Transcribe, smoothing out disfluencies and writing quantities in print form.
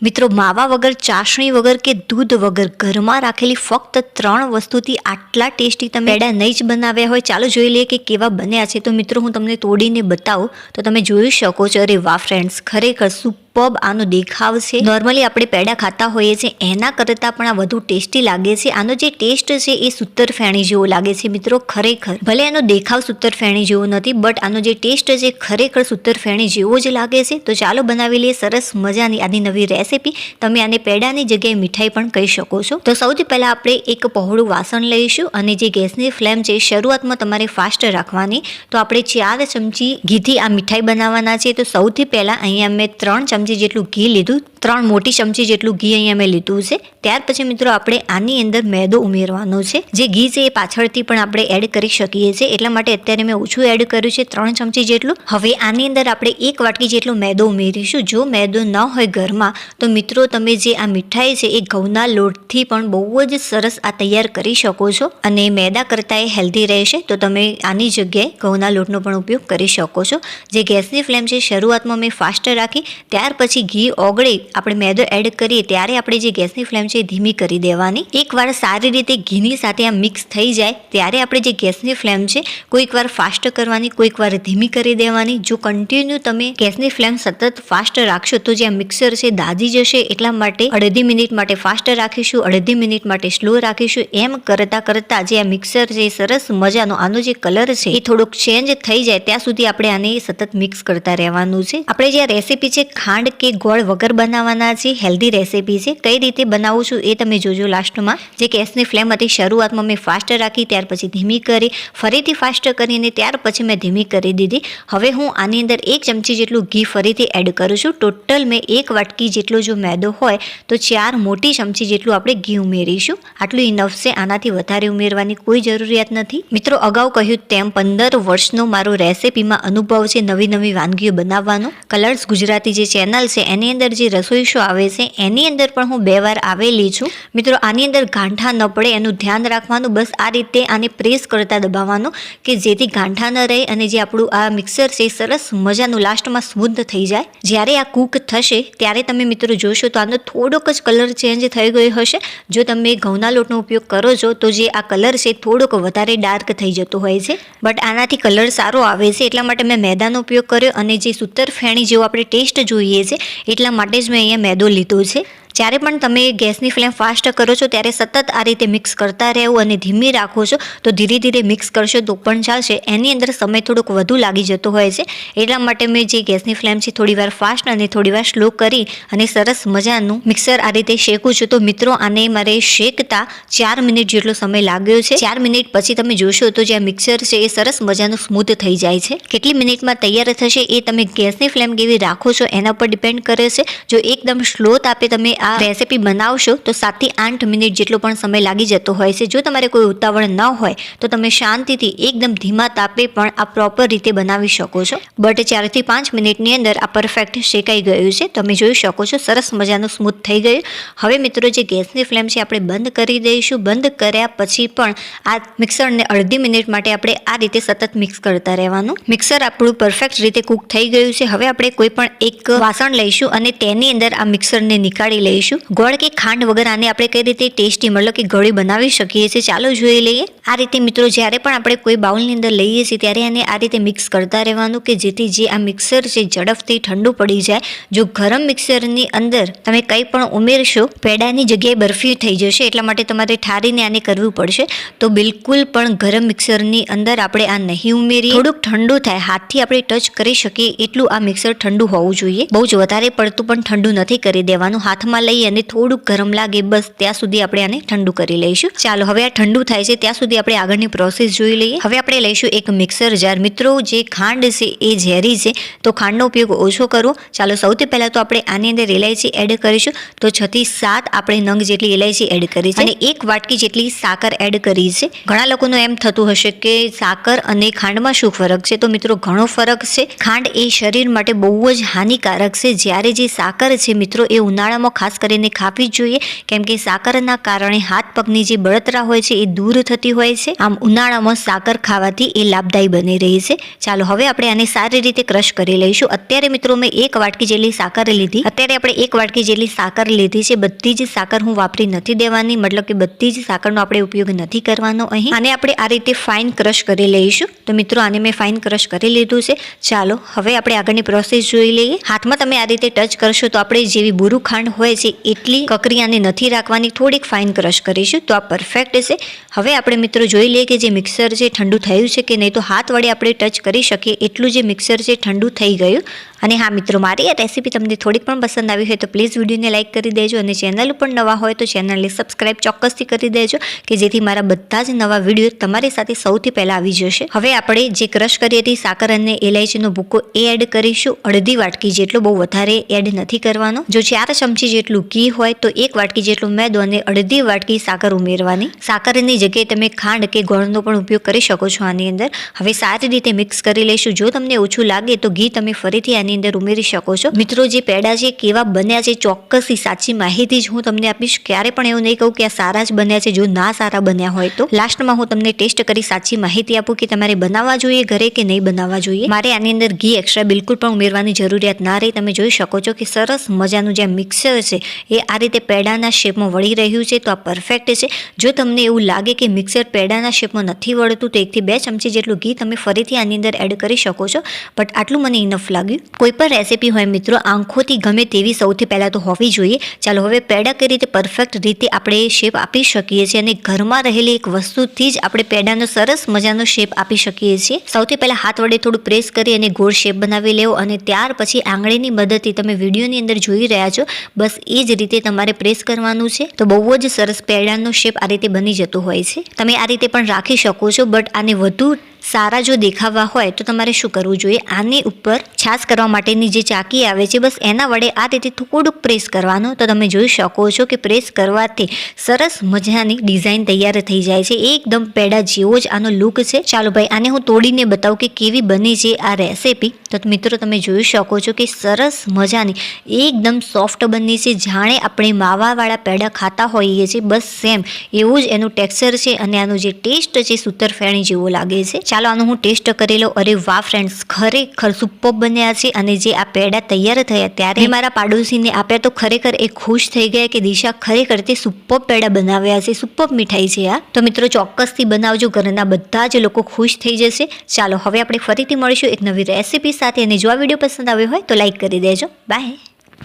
મિત્રો માવા વગર, ચાસણી વગર કે દૂધ વગર ઘરમાં રાખેલી ફક્ત 3 વસ્તુથી આટલા ટેસ્ટી તમે પેડા નહીં જ બનાવ્યા હોય. ચાલો જોઈ લઈએ કે કેવા બન્યા છે. તો મિત્રો હું તમને તોડીને બતાવું તો તમે જોઈ શકો છો. અરે વાહ ફ્રેન્ડ્સ, ખરેખર સુપર્બ આનો દેખાવ છે. નોર્મલી આપણે પેડા ખાતા હોઈએ છીએ એના કરતાં પણ આ વધુ ટેસ્ટી લાગે છે. આનો જે ટેસ્ટ છે એ સૂતર ફેણી જેવો લાગે છે મિત્રો. ખરેખર ભલે એનો દેખાવ સૂતર ફેણી જેવો નથી, બટ આનો જે ટેસ્ટ છે ખરેખર સૂતર ફેણી જેવો જ લાગે છે. તો ચાલો બનાવી લઈએ સરસ મજાની આની નવી રેસીપી. તમે આને પેડાની જગ્યાએ મીઠાઈ પણ કહી શકો છો. તો સૌથી પહેલા આપણે એક પહોળું વાસણ લઈશું અને જે ગેસની ફ્લેમ છે શરૂઆતમાં તમારે ફાસ્ટ રાખવાની. તો આપણે 4 ચમચી ઘીથી આ મીઠાઈ બનાવવાના છે. તો સૌથી પહેલા અહીંયા મેં 3 ચમચી જેટલું ઘી લીધું. 3 મોટી ચમચી જેટલું ઘી અહીંયા મેં લીધું છે. ત્યાર પછી મિત્રો આપણે આની અંદર મેદો ઉમેરવાનો છે. જે ઘી છે એ પાછળથી પણ આપણે એડ કરી શકીએ છીએ, એટલા માટે અત્યારે મેં ઓછું એડ કર્યું છે, 3 ચમચી જેટલું. હવે આની અંદર આપણે 1 વાટકી જેટલો મેદો ઉમેરીશું. જો મેદો ન હોય ઘરમાં તો મિત્રો તમે જે આ મીઠાઈ છે એ ઘઉંના લોટથી પણ બહુ જ સરસ આ તૈયાર કરી શકો છો અને મેદા કરતાં એ હેલ્ધી રહેશે. તો તમે આની જગ્યાએ ઘઉંના લોટનો પણ ઉપયોગ કરી શકો છો. જે ગેસની ફ્લેમ છે શરૂઆતમાં મેં ફાસ્ટ રાખી, ત્યાર પછી ઘી ઓગળે આપણે મેદો એડ કરીએ ત્યારે આપણે જે ગેસની ફ્લેમ છે એ ધીમી કરી દેવાની. એકવાર સારી રીતે ઘીની સાથે આ મિક્સ થઈ જાય ત્યારે આપણે જે ગેસની ફ્લેમ છે કોઈક વાર ફાસ્ટ કરવાની, કોઈક વાર ધીમી કરી દેવાની. જો કન્ટિન્યુ તમે ગેસની ફ્લેમ સતત ફાસ્ટ રાખશો તો જે આ મિક્સર છે દાજી જશે. એટલા માટે અડધી મિનિટ માટે ફાસ્ટ રાખીશું, અડધી મિનિટ માટે સ્લો રાખીશું. એમ કરતાં જે આ મિક્સર છે સરસ મજાનો આનો જે કલર છે એ થોડોક ચેન્જ થઈ જાય ત્યાં સુધી આપણે આને સતત મિક્સ કરતા રહેવાનું છે. આપણે જે રેસીપી છે ખાંડ કે ગોળ વગર બનાવવાના છે, હેલ્ધી રેસીપી છે. કઈ રીતે બનાવું છું એ તમે જોજો લાસ્ટમાં. જે ગેસની ફ્લેમ હતી શરૂઆતમાં મેં ફાસ્ટ રાખી, ત્યાર પછી ધીમી કરી, ફરીથી ફાસ્ટ કરીને ત્યાર પછી મેં ધીમી કરી દીધી. હવે હું આની અંદર 1 ચમચી જેટલું ઘી ફરીથી એડ કરું છું. ટોટલ મેં 1 વાટકી જેટલો જો મેદો હોય તો 4 મોટી ચમચી જેટલું આપણે ઘી ઉમેરીશું. આટલું ઇનફ છે, આનાથી વધારે ઉમેરવાની કોઈ જરૂરિયાત નથી. મિત્રો અગાઉ કહ્યું તેમ 15 વર્ષનો મારો રેસીપીમાં અનુભવ છે નવી નવી વાનગીઓ બનાવવાનો. કલર્સ ગુજરાતી જે ચેનલ છે એની અંદર જે રસોઈ શો આવે છે એની અંદર પણ હું 2 વાર આવેલી છું. મિત્રો આની અંદર ગાંઠા ન પડે એનું ધ્યાન રાખવાનું. બસ આ રીતે આને પ્રેસ કરતા દબાવવાનું કે જેથી ગાંઠા ન રહે અને જે આપણું આ મિક્સર છે સરસ મજાનું લાસ્ટમાં સ્મૂથ થઈ જાય. જ્યારે આ કૂક થશે ત્યારે તમે મિત્રો જોશો તો આનો થોડોક જ કલર ચેન્જ થઈ ગયો હશે. જો તમે ઘઉંના લોટનો ઉપયોગ કરો છો તો જે આ કલર છે થોડોક વધારે ડાર્ક થઈ જતો હોય છે, બટ આનાથી કલર સારો આવે છે. એટલા માટે મેં મેદાનો ઉપયોગ કર્યો અને જે સૂતર ફેણી જેવો આપણે ટેસ્ટ જોઈએ છે એટલા માટે જ મેં અહીંયા મેદો લીધો છે. જ્યારે પણ તમે ગેસની ફ્લેમ ફાસ્ટ કરો છો ત્યારે સતત આ રીતે મિક્સ કરતા રહેવું અને ધીમી રાખો છો તો ધીરે ધીરે મિક્સ કરશો તો પણ ચાલશે. એની અંદર સમય થોડોક વધુ લાગી જતો હોય છે, એટલા માટે મેં જે ગેસની ફ્લેમ છે થોડી વાર ફાસ્ટ અને થોડી વાર સ્લો કરી અને સરસ મજાનું મિક્સર આ રીતે શેકું છું. તો મિત્રો આને મારે શેકતા 4 મિનિટ જેટલો સમય લાગ્યો છે. 4 મિનિટ પછી તમે જોશો તો જે આ મિક્સર છે એ સરસ મજાનું સ્મૂથ થઈ જાય છે. કેટલી મિનિટમાં તૈયાર થશે એ તમે ગેસની ફ્લેમ કેવી રાખો છો એના પર ડિપેન્ડ કરે છે. જો એકદમ સ્લો તાપે તમે આ રેસીપી બનાવશો તો 7 થી 8 મિનિટ જેટલો પણ સમય લાગી જતો હોય છે. જો તમારે કોઈ ઉતાવળ ન હોય તો તમે શાંતિથી એકદમ ધીમા તાપે પણ આ પ્રોપર રીતે બનાવી શકો છો. બટ 4 થી 5 મિનિટની અંદર આ પરફેક્ટ શેકાઈ ગયું છે. તમે જોઈ શકો છો સરસ મજાનું સ્મૂથ થઈ ગયું. હવે મિત્રો જે ગેસની ફ્લેમ છે આપણે બંધ કરી દઈશું. બંધ કર્યા પછી પણ આ મિક્સરને અડધી મિનિટ માટે આપણે આ રીતે સતત મિક્સ કરતા રહેવાનું. મિક્સર આપણું પરફેક્ટ રીતે કૂક થઈ ગયું છે. હવે આપણે કોઈ પણ એક વાસણ લઈશું અને તેની અંદર આ મિક્સરને નીકાળી લઈશું. ગોળ કે ખાંડ વગર આને આપણે કઈ રીતે ટેસ્ટી મતલબ કે ગળી બનાવી શકીએ છીએ ચાલો જોઈ લઈએ. આ રીતે મિત્રો જ્યારે પણ આપણે કોઈ બાઉલની અંદર લઈએ છીએ ત્યારે આને આ રીતે મિક્સ કરતા રહેવાનું કે જેથી જે આ મિક્સર છે ઝડપથી ઠંડુ પડી જાય. જો ગરમ મિક્સરની અંદર તમે કંઈ પણ ઉમેરશો પેડાની જગ્યાએ બરફી થઈ જશે, એટલા માટે તમારે ઠારીને આને કરવું પડશે. તો બિલકુલ પણ ગરમ મિક્સરની અંદર આપણે આ નહીં ઉમેરીએ. થોડુંક ઠંડુ થાય, હાથથી આપણે ટચ કરી શકીએ એટલું આ મિક્સર ઠંડુ હોવું જોઈએ. બહુ જ વધારે પડતું પણ ઠંડુ નથી કરી દેવાનું. હાથમાં લઈ અને થોડુંક ગરમ લાગે બસ ત્યાં સુધી આપણે આને ઠંડુ કરી લઈશું. ચાલો હવે આ ઠંડુ થાય છે ત્યાં સુધી આપણે આગળની પ્રોસેસ જોઈ લઈએ. હવે આપણે લઈશું એક મિક્સર જાર. મિત્રો જે ખાંડ છે એ ઝેરી છે તો ખાંડનો ઉપયોગ ઓછો કરવો. ચાલો સૌથી પહેલા તો આપણે આની અંદર ઇલાયચી એડ કરીશું. તો 6 થી 7 આપણે નંગ જેટલી ઇલાયચી એડ કરી છે અને 1 વાટકી જેટલી સાકર એડ કરી છે. ઘણા લોકોનું એમ થતું હશે કે સાકર અને ખાંડમાં શું ફરક છે? તો મિત્રો ઘણો ફરક છે. ખાંડ એ શરીર માટે બહુ જ હાનિકારક છે, જ્યારે જે સાકર છે મિત્રો એ ઉનાળામાં ખાસ ખાસ કરીને ખાવી જ જોઈએ, કેમ કે સાકરના કારણે હાથ પગની જે બળતરા હોય છે એ દૂર થતી હોય છે. આમ ઉનાળામાં સાકર ખાવાથી એ લાભદાયી બની રહી છે. ચાલો હવે આપણે આને સારી રીતે ક્રશ કરી લઈશું. અત્યારે મિત્રો મેં 1 વાટકી જેટલી સાકર લીધી. અત્યારે આપણે 1 વાટકી જેટલી સાકર લીધી છે. બધી જ સાકર હું વાપરી નથી દેવાની, મતલબ કે બધી જ સાકરનો આપણે ઉપયોગ નથી કરવાનો અહીં. આને આપણે આ રીતે ફાઇન ક્રશ કરી લઈશું. તો મિત્રો આને મેં ફાઇન ક્રશ કરી લીધું છે. ચાલો હવે આપણે આગળની પ્રોસેસ જોઈ લઈએ. હાથમાં તમે આ રીતે ટચ કરશો તો આપણે જેવી બુરુ ખાંડ હોય છે એટલી કકરી આને નથી રાખવાની, થોડીક ફાઇન ક્રશ કરીશું તો આ પરફેક્ટ છે. હવે આપણે મિત્રો જોઈ લઈએ કે જે મિક્સર છે ઠંડુ થયું છે કે નહીં. તો હાથ વડે આપણે ટચ કરી શકીએ એટલું જે મિક્સર છે ઠંડુ થઈ ગયું. અને હા મિત્રો, મારી આ રેસીપી તમને થોડીક પણ પસંદ આવી હોય તો પ્લીઝ વિડીયોને લાઇક કરી દેજો, અને ચેનલ ઉપર નવા હોય તો ચેનલને સબસ્ક્રાઇબ ચોક્કસથી કરી દેજો કે જેથી મારા બધા જ નવા વિડીયો તમારી સાથે સૌથી પહેલાં આવી જશે. હવે આપણે જે ક્રશ કરી હતી સાકર અને ઇલાયચીનો ભૂકો એ એડ કરીશું. અડધી વાટકી જેટલો, બહુ વધારે એડ નથી કરવાનો. જો 4 ચમચી જેટલું ઘી હોય તો 1 વાટકી જેટલું મેદો અને અડધી વાટકી સાકર ઉમેરવાની. સાકરની જગ્યાએ તમે ખાંડ કે ગોળનો પણ ઉપયોગ કરી શકો છો આની અંદર. હવે સારી રીતે મિક્સ કરી લઈશું. જો તમને ઓછું લાગે તો ઘી તમે ફરીથી આની અંદર ઉમેરી શકો છો. મિત્રો જે પેડા છે કેવા બન્યા છે ચોક્કસથી સાચી માહિતી જ હું તમને આપીશ. ક્યારે પણ એવું નહીં કહું કે આ સારા જ બન્યા છે. જો ના સારા બન્યા હોય તો લાસ્ટમાં હું તમને ટેસ્ટ કરી સાચી માહિતી આપું કે તમારે બનાવવા જોઈએ ઘરે કે નહીં બનાવવા જોઈએ. મારે આની અંદર ઘી એક્સ્ટ્રા બિલકુલ પણ ઉમેરવાની જરૂરિયાત ના રહી. તમે જોઈ શકો છો કે સરસ મજાનું જે મિક્સર છે એ આ રીતે પેડાના શેપમાં વળી રહ્યું છે તો આ પરફેક્ટ છે. જો તમને એવું લાગે કે મિક્સર પેડાના શેપમાં નથી વળતું તો 1 થી 2 ચમચી જેટલું ઘી તમે ફરીથી આની અંદર એડ કરી શકો છો, બટ આટલું મને ઇનફ લાગ્યું. કોઈ પણ રેસીપી હોય મિત્રો આંખોથી ગમે તેવી સૌથી પહેલાં તો હોવી જોઈએ. ચાલો હવે પેડા કઈ રીતે પરફેક્ટ રીતે આપણે શેપ આપી શકીએ છીએ અને ઘરમાં રહેલી એક વસ્તુથી જ આપણે પેડાનો સરસ મજાનો શેપ આપી શકીએ છીએ. સૌથી પહેલાં હાથ વડે થોડું પ્રેસ કરી અને ગોળ શેપ બનાવી લેવો, અને ત્યાર પછી આંગળીની મદદથી તમે વિડીયોની અંદર જોઈ રહ્યા છો બસ એ જ રીતે તમારે પ્રેસ કરવાનું છે. તો બહુ જ સરસ પેડાનો શેપ આ રીતે બની જતો હોય છે. તમે આ રીતે પણ રાખી શકો છો, બટ આને વધુ સારા જો દેખાવા હોય તો તમારે શું કરવું જોઈએ, આની ઉપર છાશ કરવા માટેની જે ચાકી આવે છે બસ એના વડે આ રીતે થોડુંક પ્રેસ કરવાનું. તો તમે જોઈ શકો છો કે પ્રેસ કરવાથી સરસ મજાની ડિઝાઇન તૈયાર થઈ જાય છે. એકદમ પેડા જેવો જ આનો લુક છે. ચાલો ભાઈ આને હું તોડીને બતાવું કે કેવી બની છે આ રેસીપી. તો મિત્રો તમે જોઈ શકો છો કે સરસ મજાની એકદમ સોફ્ટ બની છે. જાણે આપણે માવાવાળા પેડા ખાતા હોઈએ છીએ બસ સેમ એવું જ એનું ટેક્સચર છે, અને આનો જે ટેસ્ટ છે સૂતરફેણી જેવો લાગે છે. ચાલો આનો હું ટેસ્ટ કરી લઉં. અરે વાહ ફ્રેન્ડ્સ, ખરેખર સુપર બન્યા છે. અને જે આ પેડા તૈયાર થયા ત્યારે મારા પાડોશીને આપ્યા તો ખરેખર એ ખુશ થઈ ગયા કે દિશા ખરેખર તે સુપર પેડા બનાવ્યા છે, સુપર મીઠાઈ છે આ. તો મિત્રો ચોક્કસથી બનાવજો, ઘરના બધા જ લોકો ખુશ થઈ જશે. ચાલો હવે આપણે ફરીથી મળીશું એક નવી રેસીપી સાથે, અને જો આ વિડીયો પસંદ આવ્યો હોય તો લાઈક કરી દેજો. બાય.